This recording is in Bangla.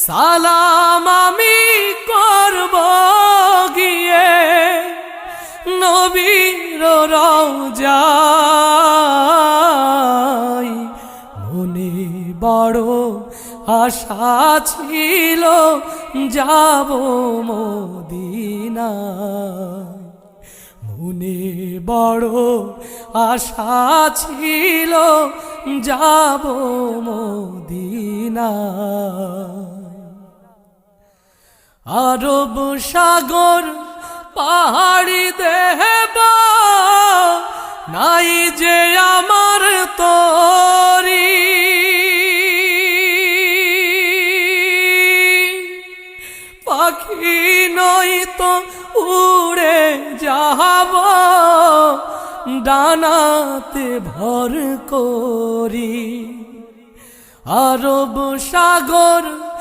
সালাম আমি করব গিয়ে নবীর রওজায়। মনে বড় আশা ছিল যাব মদিনায়। মনে বড় আশা ছিল যাব মদিনায়। আরব সাগর পাহাড়ি দেব নাই যে আমার তরি। পাখি নই তো উড়ে যাব ডানাতে ভর করি। আরব সাগর